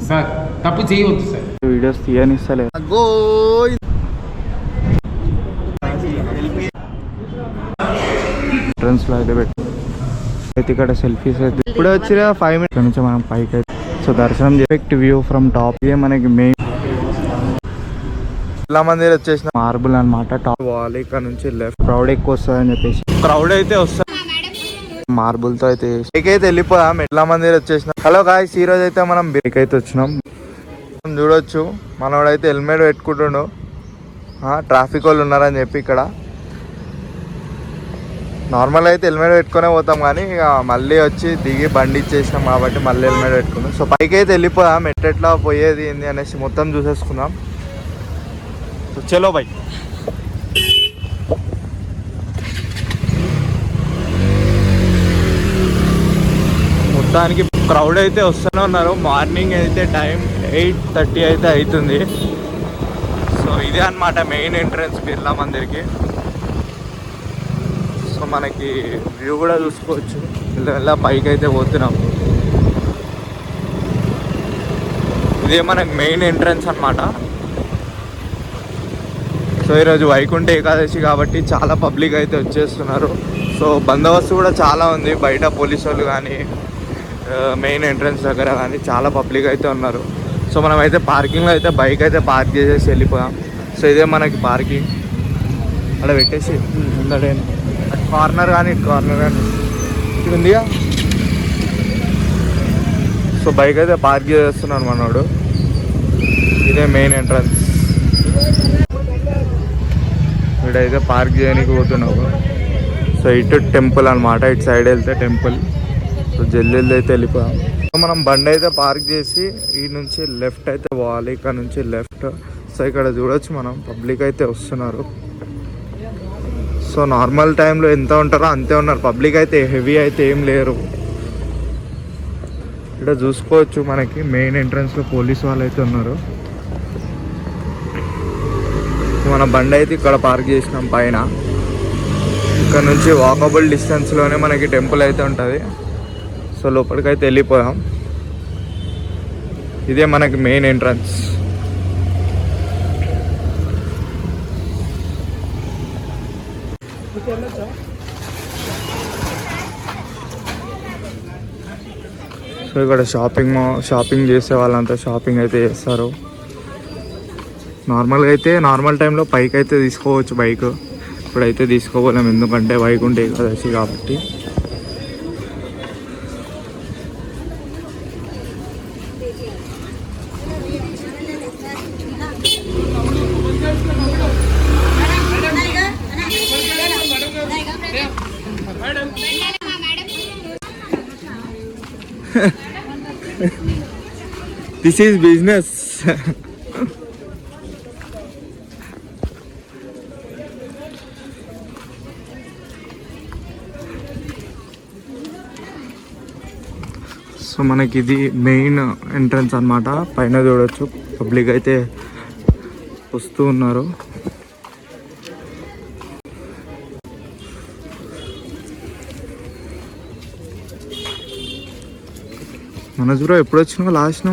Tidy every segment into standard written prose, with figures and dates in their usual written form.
Sir తప్పు చేయవద్దు sir. Videos తీయనిస్తలేదు. Entrance లో అయితే పెట్టి అయితే ఇక్కడ సెల్ఫీస్ అయితే ఇప్పుడు వచ్చిన 5 minutes నుంచి మనం పైకి అయితే. సో దర్శనం డైరెక్ట్ వ్యూ ఫ్రమ్ టాప్. ఇదే మనకి మెయిన్ బిర్లా మందిర్ వచ్చేసిన మార్బుల్ అనమాట. టాప్ వాల్ ఇక్కడ నుంచి లెఫ్ట్. క్రౌడ్ ఎక్కువ వస్తుంది అని చెప్పేసి క్రౌడ్ అయితే వస్తుంది. మార్బుల్ తో అయితే పైకైతే వెళ్ళిపోయాం. బిర్లా మందిర్ వచ్చేసిన. హలో గాయ్స్, ఈ రోజు అయితే మనం బైక్ అయితే వచ్చినాం. చూడొచ్చు మనోడైతే హెల్మెట్ పెట్టుకుంటుండు. ట్రాఫిక్ వాళ్ళు ఉన్నారని చెప్పి ఇక్కడ నార్మల్ అయితే హెల్మెట్ పెట్టుకునే పోతాం, కానీ ఇక మళ్ళీ వచ్చి దిగి బండి ఇచ్చేసినాం కాబట్టి మళ్ళీ హెల్మెట్ పెట్టుకున్నాం. సో పైకి అయితే వెళ్ళిపోయాం. ఎట్లా పోయేది ఏంది అనేసి మొత్తం చూసేసుకుందాం. సో చలో బై. మొత్తానికి క్రౌడ్ అయితే వస్తూనే ఉన్నారు. మార్నింగ్ అయితే టైం 8:30 అయితే అవుతుంది. సో ఇదే అనమాట మెయిన్ ఎంట్రన్స్ బిర్లా మందిర్కి. సో మనకి వ్యూ కూడా చూసుకోవచ్చు. ఇలా పైకి అయితే పోతున్నాం. ఇదే మనకి మెయిన్ ఎంట్రన్స్ అనమాట. సో ఈరోజు వైకుంఠ ఏకాదశి కాబట్టి చాలా పబ్లిక్ అయితే వచ్చేస్తున్నారు. సో బందోబస్తు కూడా చాలా ఉంది. బయట పోలీసు వాళ్ళు కానీ మెయిన్ ఎంట్రన్స్ దగ్గర కానీ చాలా పబ్లిక్ అయితే ఉన్నారు. సో మనమైతే పార్కింగ్లో అయితే బైక్ అయితే పార్క్ చేసేసి వెళ్ళిపోయాం. సో ఇదే మనకి పార్కింగ్. అలా పెట్టేసి ముందడే కార్నర్ కానీ కార్నర్ కానీ ఇక్కడ ఉందిగా. సో బైక్ అయితే పార్క్ చేస్తున్నాను మనోడు. ఇదే మెయిన్ ఎంట్రన్స్. ఇక్కడైతే పార్క్ చేయడానికి పోతున్నావు. సో ఇటు టెంపుల్ అనమాట. ఇటు సైడ్ వెళ్తే టెంపుల్. సో జల్దీ అయితే వెళ్ళిపోయాం. సో మనం బండి అయితే పార్క్ చేసి ఈ నుంచి లెఫ్ట్ అయితే పోవాలి. ఇక్కడ నుంచి లెఫ్ట్. సో ఇక్కడ చూడొచ్చు మనం పబ్లిక్ అయితే వస్తున్నారు. సో నార్మల్ టైంలో ఎంత ఉంటారో అంతే ఉన్నారు. పబ్లిక్ అయితే హెవీ అయితే ఏం లేరు. ఇక్కడ చూసుకోవచ్చు మనకి మెయిన్ ఎంట్రన్స్లో పోలీస్ వాళ్ళు అయితే ఉన్నారు. మన బండి అయితే ఇక్కడ పార్క్ చేసినాం పైన. ఇక్కడ నుంచి వాకబుల్ డిస్టెన్స్లోనే మనకి టెంపుల్ అయితే ఉంటుంది. సో లోపలికైతే వెళ్ళిపోయాం. ఇదే మనకి మెయిన్ ఎంట్రన్స్. సో ఇక్కడ షాపింగ్ చేసే వాళ్ళంతా షాపింగ్ అయితే చేస్తారు. నార్మల్గా అయితే నార్మల్ టైంలో పైకి అయితే తీసుకోవచ్చు బైక్. ఇప్పుడైతే తీసుకోలేము ఎందుకంటే వైకుంఠ ఏకాదశి కాబట్టి. This is business. సో మనకి ఇది మెయిన్ ఎంట్రన్స్ అన్నమాట. పైన చూడొచ్చు పబ్లిక్ అయితే వస్తూ ఉన్నారు. మనోజ్ బ్రో ఎప్పుడు వచ్చినావు లాస్ట్?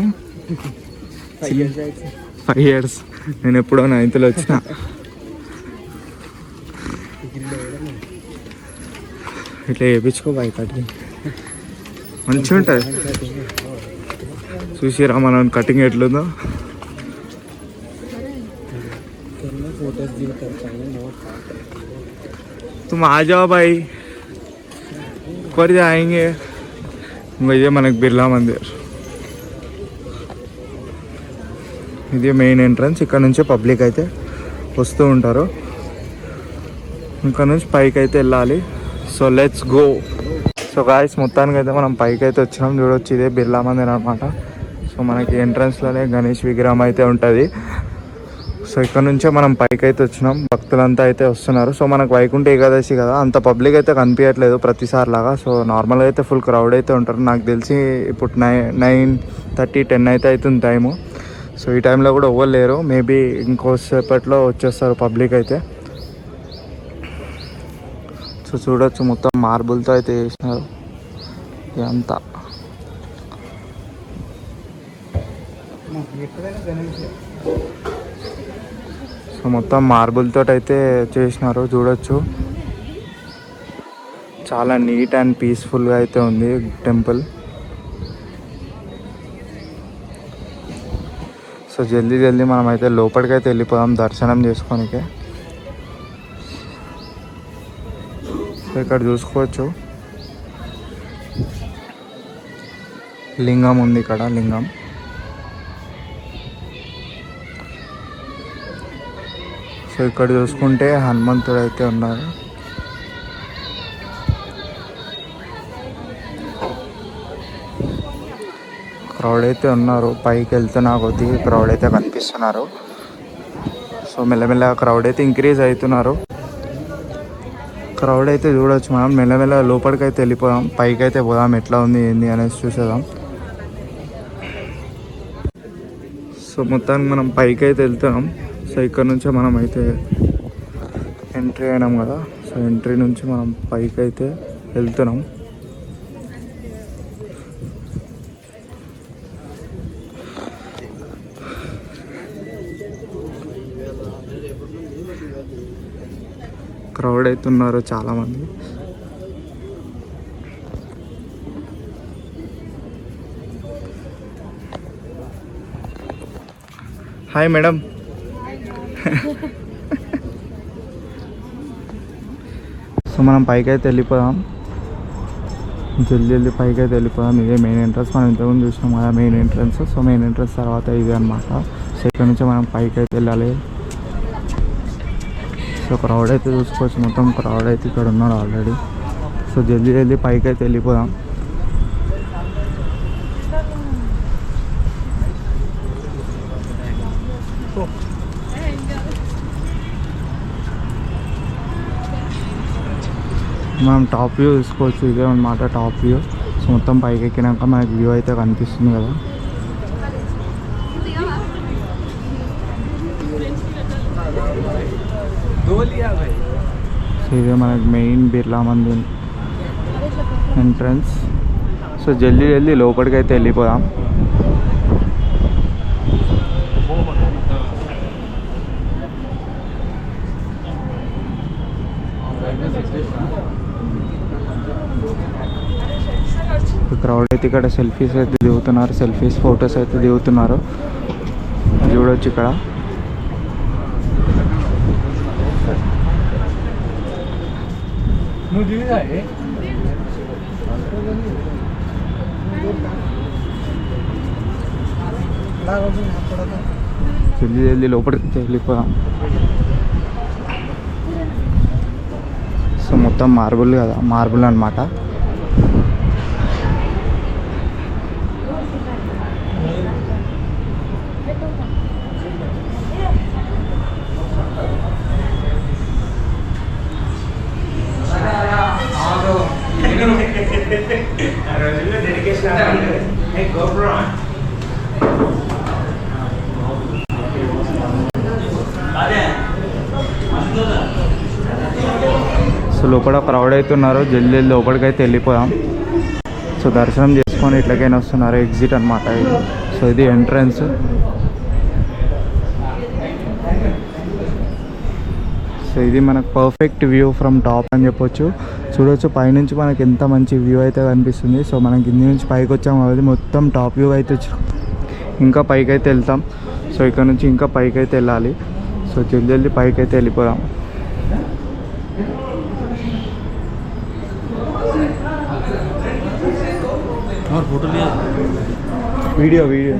5 years. నేను ఎప్పుడో 9th వచ్చిన. ఇట్లా వేయించుకో బైక్ కటింగ్ మంచిగా ఉంటుంది. చూసిరా మనం కటింగ్ ఎట్లుందో. तुम आ जाओ भाई, कर जाएंगे. ఇదే మనకి బిర్లా మందిర్. ఇది మెయిన్ ఎంట్రన్స్. ఇక్కడ నుంచి పబ్లిక్ అయితే వస్తూ ఉంటారు. ఇక్కడ నుంచి పైకి అయితే వెళ్ళాలి. So let's go. So guys మొత్తానికి అయితే మనం పైకి అయితే వచ్చినాం. చూడొచ్చు ఇదే బిర్లా మందిర్ అనమాట. సో మనకి ఎంట్రన్స్లోనే గణేష్ విగ్రహం అయితే ఉంటుంది. సో ఇక్కడ నుంచే మనం పైకి అయితే వచ్చినాం. భక్తులంతా అయితే వస్తున్నారు. సో మనకు వైకుంఠ ఏకాదశి కదా, అంత పబ్లిక్ అయితే కనిపించట్లేదు ప్రతిసారి లాగా. సో నార్మల్గా అయితే ఫుల్ క్రౌడ్ అయితే ఉంటారు. నాకు తెలిసి ఇప్పుడు 9:30, 10 అయితే అవుతుంది టైము. సో ఈ టైంలో కూడా ఎవ్వరు లేరు. మేబీ ఇంకోసేపట్లో వచ్చేస్తారు పబ్లిక్ అయితే. సో చూడొచ్చు మొత్తం మార్బుల్తో అయితే చేసినారు ఇదంతా. సో మొత్తం మార్బుల్ తోటి అయితే చేసినారు, చూడొచ్చు. చాలా నీట్ అండ్ పీస్ఫుల్గా అయితే ఉంది టెంపుల్. సో జల్దీ జల్దీ మనం అయితే లోపలికైతే వెళ్ళిపోదాం దర్శనం చేసుకోనికే. సో ఇక్కడ చూసుకోవచ్చు లింగం ఉంది, ఇక్కడ లింగం. సో ఇక్కడ చూసుకుంటే హనుమంతుడు అయితే ఉన్నారు. క్రౌడ్ అయితే ఉన్నారు, పైకి వెళ్తున్నా కొద్దిగా క్రౌడ్ అయితే కనిపిస్తున్నారు. సో మెల్లమెల్లగా క్రౌడ్ అయితే ఇంక్రీజ్ అవుతున్నారు. క్రౌడ్ అయితే చూడవచ్చు మనం. మెల్లమెల్ల లోపలికి అయితే వెళ్ళిపోదాం, పైకి అయితే పోదాం, ఎట్లా ఉంది ఏంది అనేసి చూసేద్దాం. సో మొత్తానికి మనం పైకి అయితే వెళ్తున్నాం. సో ఇక్కడ నుంచి మనం అయితే ఎంట్రీ అయినాం కదా. సో ఎంట్రీ నుంచి మనం పైకి అయితే వెళ్తున్నాం. క్రౌడ్ అయితే ఉన్నారు చాలామంది. Hi madam. సో మనం పైకి అయితే వెళ్ళిపోదాం, జల్దీ జల్దీ పైకి అయితే వెళ్ళిపోదాం. ఇదే మెయిన్ ఎంట్రన్స్, మనం ఇంతకుముందు చూసినాం కదా main entrance. So main entrance తర్వాత ఇదే అనమాట. సో ఇక్కడ నుంచి మనం పైకి అయితే వెళ్ళాలి. సో క్రౌడ్ అయితే చూసుకోవచ్చు, మొత్తం క్రౌడ్ అయితే ఇక్కడ ఉన్నారు ఆల్రెడీ. సో జల్దీ జల్దీ పైకి అయితే వెళ్ళిపోదాం. మనం టాప్ వ్యూ చూసుకోవచ్చు, ఇదే అన్నమాట టాప్ వ్యూ. సో మొత్తం పైకి ఎక్కినాక మనకి వ్యూ అయితే కనిపిస్తుంది కదా. సో ఇదే మనకి main Birla Mandir entrance. So జల్దీ జల్దీ లోపలికి అయితే వెళ్ళిపోదాం. క్రౌడ్ అయితే ఇక్కడ సెల్ఫీస్ అయితే దిగుతున్నారు, సెల్ఫీస్ ఫొటోస్ అయితే దిగుతున్నారు, చూడవచ్చు ఇక్కడ. జల్దీ జల్దీ లోపలికి వెళ్ళిపోదాం. సో మొత్తం మార్బుల్ కదా, మార్బుల్ అన్నమాట. సో లోపల క్రౌడ్ అయితే ఉన్నారు, జల్దీ లోపలికి అయితే వెళ్ళిపోదాం. సో దర్శనం చేసుకొని ఇట్లకైనా వస్తున్నారు, ఎగ్జిట్ అనమాట ఇది. సో ఇది ఎంట్రన్స్. సో ఇది మనకు పర్ఫెక్ట్ వ్యూ ఫ్రమ్ టాప్ అని చెప్పొచ్చు. చూడవచ్చు పైనుంచి మనకి ఎంత మంచి వ్యూ అయితే కనిపిస్తుంది. సో మనం కింది నుంచి పైకి వచ్చాం కాబట్టి మొత్తం టాప్ వ్యూ అయితే ఇంకా పైకి అయితే వెళ్తాం. సో ఇక్కడ నుంచి ఇంకా పైకి అయితే వెళ్ళాలి. సో జల్దీ జల్దీ పైకి అయితే వెళ్ళిపోదాం. వీడియో వీడియో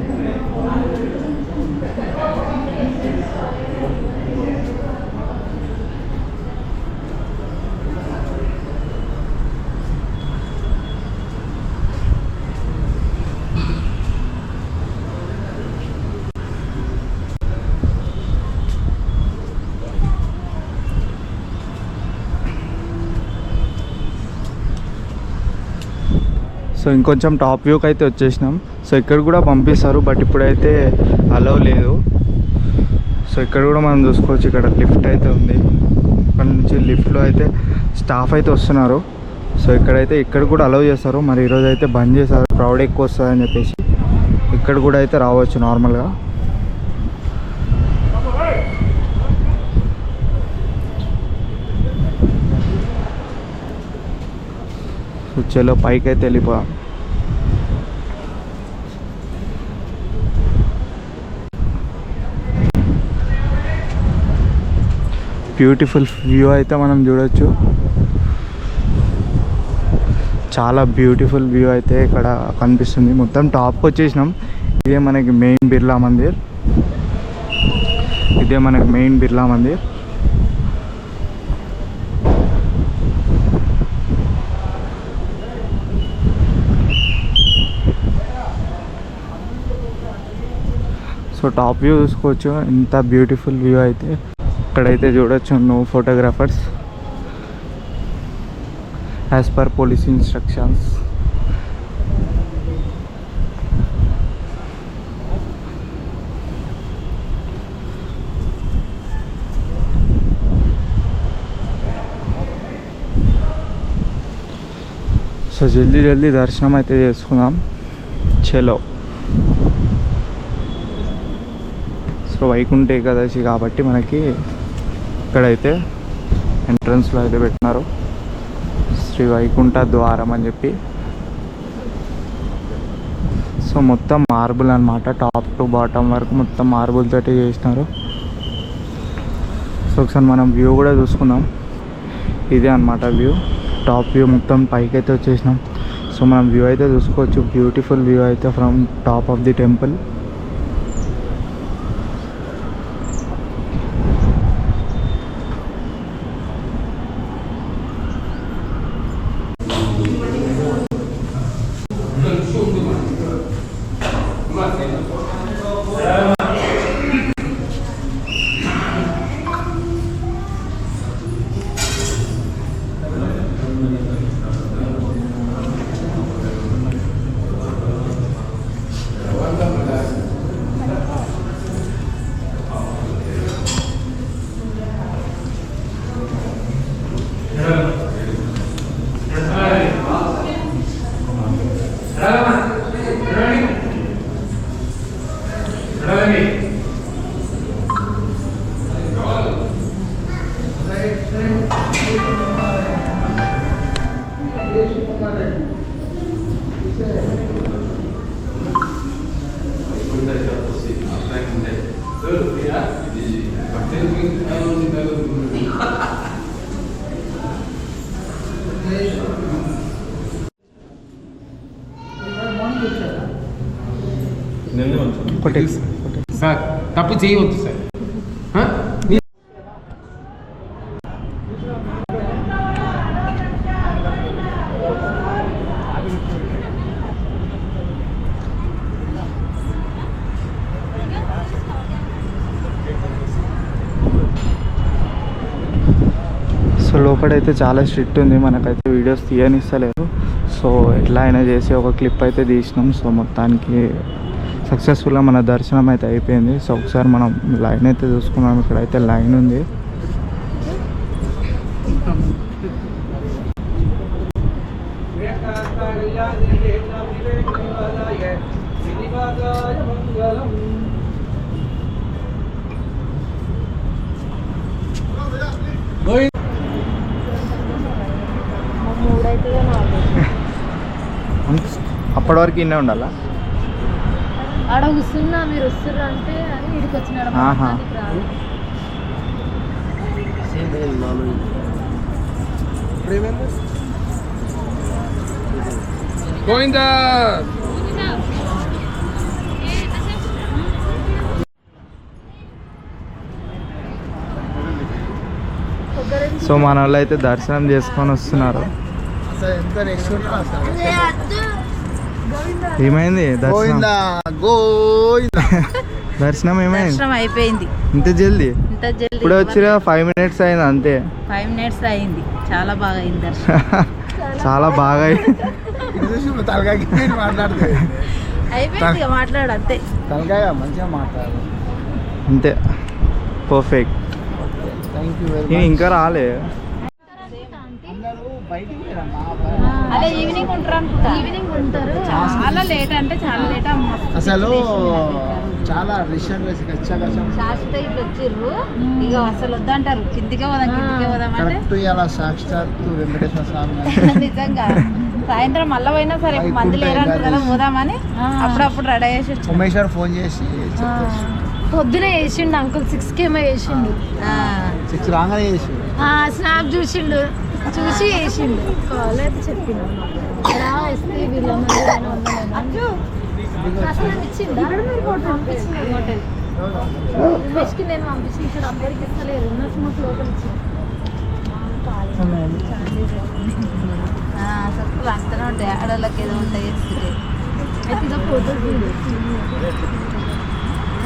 సో ఇంకొంచెం టాప్ వ్యూకి అయితే వచ్చేసినాం. సో ఇక్కడ కూడా పంపిస్తారు, బట్ ఇప్పుడైతే అలౌ లేదు. సో ఇక్కడ కూడా మనం చూసుకోవచ్చు, ఇక్కడ లిఫ్ట్ అయితే ఉంది. ఇక్కడ నుంచి లిఫ్ట్లో అయితే స్టాఫ్ అయితే వస్తున్నారు. సో ఇక్కడ కూడా అలౌ చేస్తారు. మరి ఈరోజు అయితే బంద్ చేశారు, క్రౌడ్ ఎక్కువ వస్తుందని చెప్పేసి. ఇక్కడ కూడా అయితే రావచ్చు నార్మల్గా. సో చలో పైకి అయితే వెళ్ళిపోయాం. బ్యూటిఫుల్ వ్యూ అయితే మనం చూడొచ్చు. చాలా బ్యూటిఫుల్ వ్యూ అయితే ఇక్కడ కనిపిస్తుంది. మొత్తం టాప్కి వచ్చేసినాం. ఇదే మనకి main Birla Mandir. So top view చూసుకోవచ్చు. ఎంత బ్యూటిఫుల్ వ్యూ అయితే ఇక్కడైతే చూడొచ్చు. No photographers as per police instructions. So జల్దీ దర్శనం అయితే చేసుకుందాం. చలో. సో వైకుంఠ ఏకాదశి కాబట్టి మనకి ఇక్కడైతే ఎంట్రన్స్లో అయితే పెట్టినారు శ్రీ వైకుంఠ ద్వారం అని చెప్పి. సో మొత్తం మార్బుల్ అనమాట. టాప్ టు బాటమ్ వరకు మొత్తం మార్బుల్ తోటి చేసినారు. సో ఒకసారి మనం వ్యూ కూడా చూసుకుందాం. ఇదే అనమాట వ్యూ. టాప్ వ్యూ మొత్తం పైకి అయితే వచ్చేసినాం. సో మనం వ్యూ అయితే చూసుకోవచ్చు. బ్యూటిఫుల్ వ్యూ అయితే from top of the temple. Sir తప్పు చేయవద్దు సార్. సో లోపలైతే చాలా స్ట్రిక్ట్ ఉంది. మనకైతే వీడియోస్ తీయనిస్తలేరు. సో ఎట్లా అయినా చేసి ఒక క్లిప్ అయితే తీసినాం. సో మొత్తానికి సక్సెస్ఫుల్గా మన దర్శనం అయితే అయిపోయింది. సో ఒకసారి మనం లైన్ అయితే చూసుకున్నాం. ఇక్కడైతే లైన్ ఉంది. అప్పటి వరకు ఇన్నే ఉండాలా? ఆడ కూర్చున్నా మీరు వస్తుర్రు అంటే అని ఇడికి వచ్చినాడు. గోవిందా. సో మన వాళ్ళు అయితే దర్శనం చేసుకొని వస్తున్నారు. ఏమైంది దర్శనం? దర్శనం ఏమైంది? దర్శనం అయిపోయింది. ఇంత జల్దీ? ఇప్పుడు వచ్చిన 5 minutes అయింది అంతే. 5 minutes అయింది. చాలా బాగా అయింది దర్శనం. చాలా బాగా అయిపోయింది. మాట్లాడు అంతే. మంచిగా మాట్లాడు అంతే. Perfect. Thank you very much. ఇంకా రాలే. అందరూ బయటికి అదే ఈవినింగ్ ఉంటారు అనుకుంటా. ఈవినింగ్ ఉంటారు. చాలా లేట్ అంటే చాలా లేట్ అసలు చాలా రిసెంట్ వచ్చాక శాశ్వత ఇట్లా వచ్చిర్రు. ఇక అసలు వద్దంటారు, కిందికే పోదాం అంటే కరెక్ట్ ఇలా సాక్షాత్ వెంకటేశ్వర స్వామి నిజంగా సాయంత్రం మళ్ళీ పోయినా సరే మంది లేరంటారు కదా పోదామని అప్పుడప్పుడు రెడీ చేసి వచ్చాం. ఉమేశ్వర్ ఫోన్ చేసి పొద్దునే వేసిండు అంకుల్ 6కి ఏమో వేసిండు. 6 రాగానే చేసి స్నాప్ చూసిండు, చూసి వేసిండు. కాల్ అయితే చెప్పిండు రా వస్తే వీళ్ళ అసలు ఇచ్చిండు ఉమేష్కి నేను పంపించిన ఇక్కడ అందరికి ఇస్తలేదు. ఉన్న స్మూత్ లోపల ఇచ్చింది. అసలు అంతనే ఉంటాయి ఆడవాళ్ళకి ఏదో ఉంటాయి అయితే ఇదో ఫోటో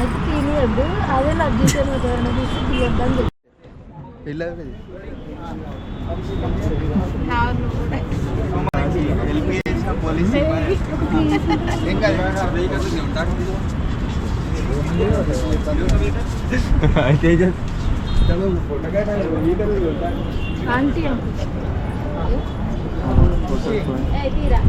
అయితే తీయద్దు. అదే నాకు తీసాను ఎవరైనా తీసి తీయద్దు అని చెప్పి ఆంటీ తీరా